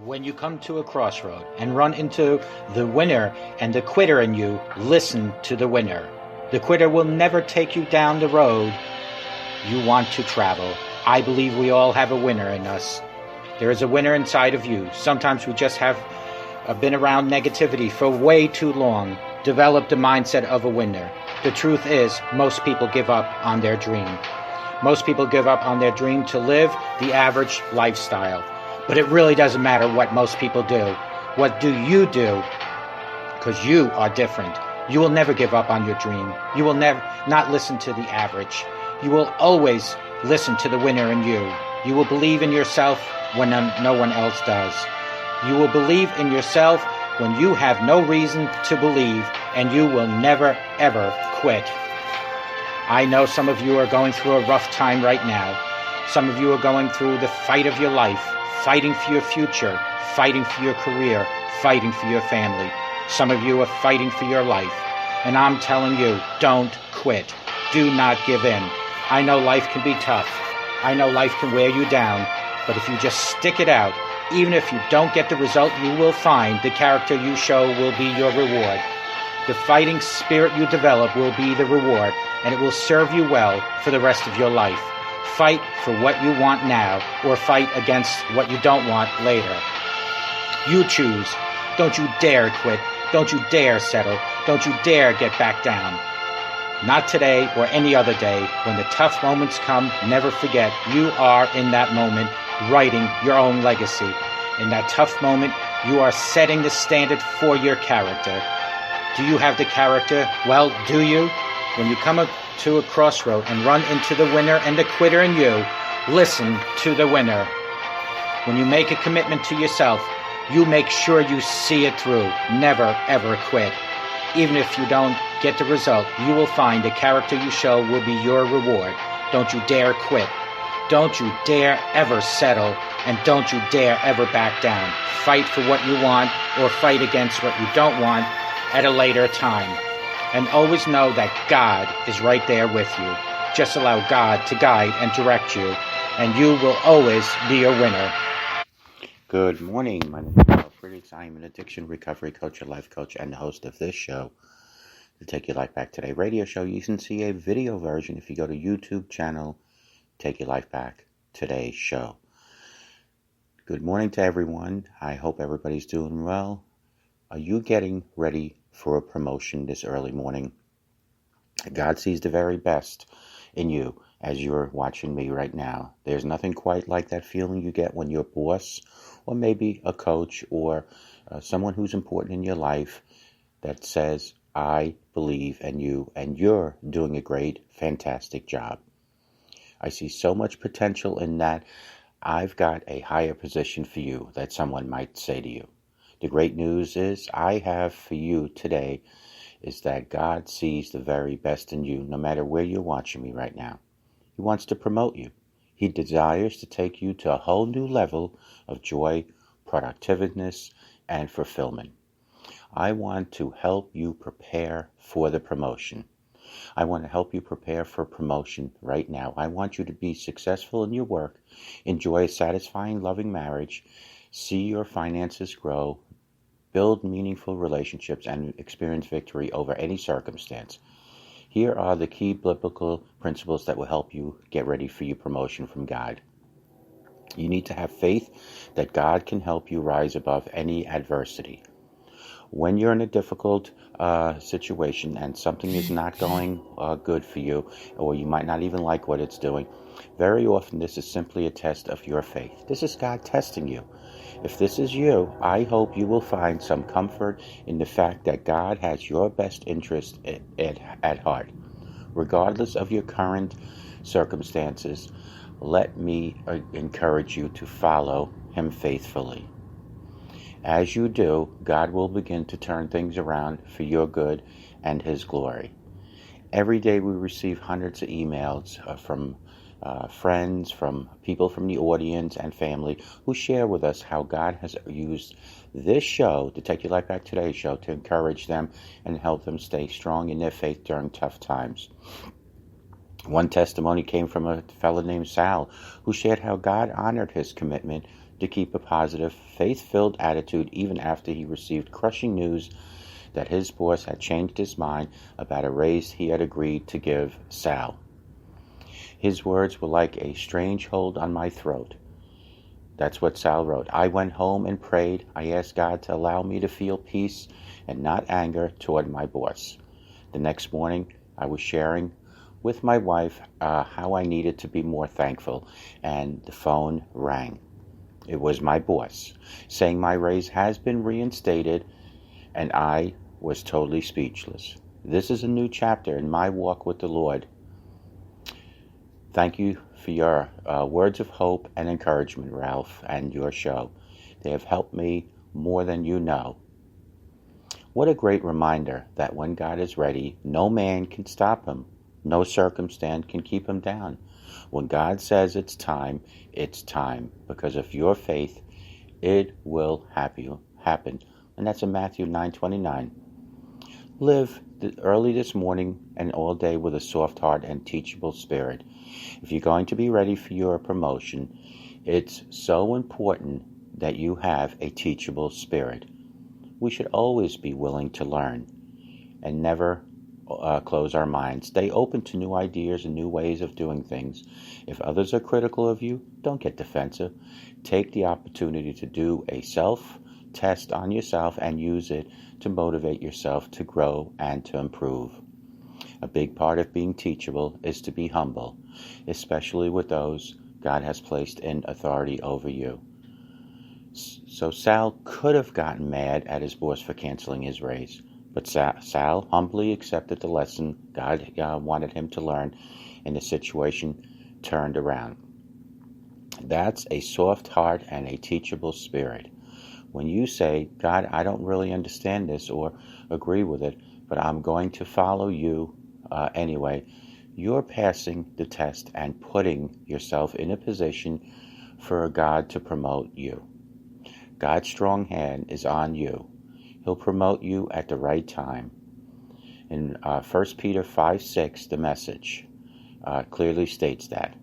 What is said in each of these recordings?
When you come to a crossroad and run into the winner and the quitter in you, listen to the winner. The quitter will never take you down the road you want to travel. I believe we all have a winner in us. There is a winner inside of you. Sometimes we just have been around negativity for way too long, developed the mindset of a winner. The truth is, most people give up on their dream. Most people give up on their dream to live the average lifestyle. But it really doesn't matter what most people do. What do you do? Because you are different. You will never give up on your dream. You will never not listen to the average. You will always listen to the winner in you. You will believe in yourself when no one else does. You will believe in yourself when you have no reason to believe, and you will never, ever quit. I know some of you are going through a rough time right now. Some of you are going through the fight of your life, fighting for your future, fighting for your career, fighting for your family. Some of you are fighting for your life. And I'm telling you, don't quit. Do not give in. I know life can be tough. I know life can wear you down. But if you just stick it out, even if you don't get the result you will find, the character you show will be your reward. The fighting spirit you develop will be the reward, and it will serve you well for the rest of your life. Fight for what you want now, or fight against what you don't want later. You choose. Don't you dare quit. Don't you dare settle. Don't you dare get back down. Not today or any other day. When the tough moments come, never forget you are in that moment writing your own legacy. In that tough moment, you are setting the standard for your character. Do you have the character? Well, do you? When you come to a crossroad and run into the winner and the quitter in you, listen to the winner. When you make a commitment to yourself, you make sure you see it through. Never, ever quit. Even if you don't get the result, you will find the character you show will be your reward. Don't you dare quit. Don't you dare ever settle, and don't you dare ever back down. Fight for what you want or fight against what you don't want at a later time. And always know that God is right there with you. Just allow God to guide and direct you, and you will always be a winner. Good morning. My name is Ralf Friedrichs. I am an addiction recovery coach, a life coach, and the host of this show, the Take Your Life Back Today radio show. You can see a video version if you go to YouTube channel, Take Your Life Back Today show. Good morning to everyone. I hope everybody's doing well. Are you getting ready for a promotion this early morning? God sees the very best in you as you're watching me right now. There's nothing quite like that feeling you get when your boss or maybe a coach or someone who's important in your life that says, I believe in you and you're doing a great, fantastic job. I see so much potential in that. I've got a higher position for you, that someone might say to you. The great news is I have for you today is that God sees the very best in you, no matter where you're watching me right now. He wants to promote you. He desires to take you to a whole new level of joy, productiveness, and fulfillment. I want to help you prepare for the promotion. I want to help you prepare for promotion right now. I want you to be successful in your work, enjoy a satisfying, loving marriage, see your finances grow, build meaningful relationships, and experience victory over any circumstance. Here are the key biblical principles that will help you get ready for your promotion from God. You need to have faith that God can help you rise above any adversity. When you're in a difficult situation and something is not going good for you, or you might not even like what it's doing, very often this is simply a test of your faith. This is God testing you. If this is you, I hope you will find some comfort in the fact that God has your best interest at heart. Regardless of your current circumstances, let me encourage you to follow Him faithfully. As you do, God will begin to turn things around for your good and His glory. Every day we receive hundreds of emails from friends, from people from the audience and family who share with us how God has used this show, the Take Your Life Back Today show, to encourage them and help them stay strong in their faith during tough times. One testimony came from a fellow named Sal, who shared how God honored his commitment to keep a positive, faith-filled attitude even after he received crushing news that his boss had changed his mind about a raise he had agreed to give Sal. His words were like a strange hold on my throat. That's what Sal wrote. I went home and prayed. I asked God to allow me to feel peace and not anger toward my boss. The next morning, I was sharing with my wife how I needed to be more thankful, and the phone rang. It was my boss, saying my raise has been reinstated, and I was totally speechless. This is a new chapter in my walk with the Lord. Thank you for your words of hope and encouragement, Ralph, and your show. They have helped me more than you know. What a great reminder that when God is ready, no man can stop him. No circumstance can keep him down. When God says it's time, because of your faith, it will happen. And that's in Matthew 9:29. Live early this morning and all day with a soft heart and teachable spirit. If you're going to be ready for your promotion, it's so important that you have a teachable spirit. We should always be willing to learn and never close our minds. Stay open to new ideas and new ways of doing things. If others are critical of you, don't get defensive. Take the opportunity to do a self-test on yourself and use it to motivate yourself to grow and to improve. A big part of being teachable is to be humble, especially with those God has placed in authority over you. So Sal could have gotten mad at his boss for canceling his raise, but Sal humbly accepted the lesson God wanted him to learn, and the situation turned around. That's a soft heart and a teachable spirit. When you say, God, I don't really understand this or agree with it, but I'm going to follow you anyway, you're passing the test and putting yourself in a position for God to promote you. God's strong hand is on you. He'll promote you at the right time. In 1 Peter 5:6, the Message clearly states that.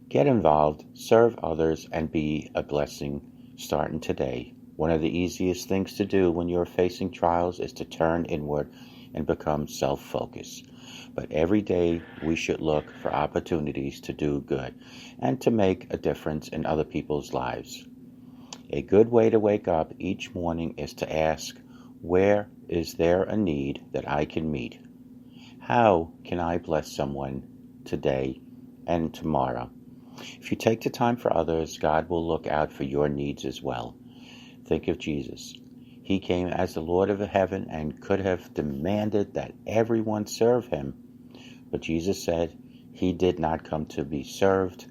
Get involved, serve others, and be a blessing starting today. One of the easiest things to do when you're facing trials is to turn inward and become self-focused. But every day we should look for opportunities to do good and to make a difference in other people's lives. A good way to wake up each morning is to ask, where is there a need that I can meet? How can I bless someone today and tomorrow? If you take the time for others, God will look out for your needs as well. Think of Jesus. He came as the Lord of heaven and could have demanded that everyone serve him. But Jesus said he did not come to be served,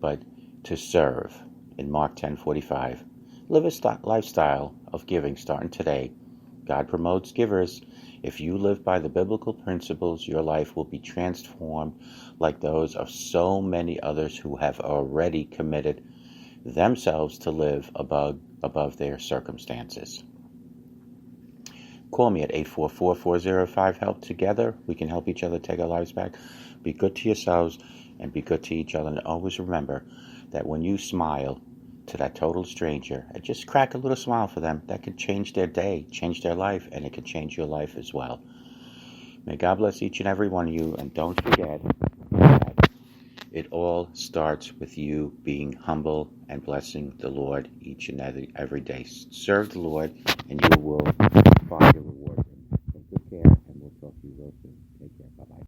but to serve. In Mark 10:45. Live a lifestyle of giving starting today. God promotes givers. If you live by the biblical principles, your life will be transformed like those of so many others who have already committed themselves to live above their circumstances. Call me at 844-405-HELP. Together, we can help each other take our lives back. Be good to yourselves and be good to each other. And always remember that when you smile to that total stranger and just crack a little smile for them, that could change their day, change their life, and it could change your life as well. May God bless each and every one of you, and don't forget that it all starts with you being humble and blessing the Lord each and every day. Serve the Lord, and you will find your reward. Take good care, and we'll talk to you real soon. Take care. Bye-bye.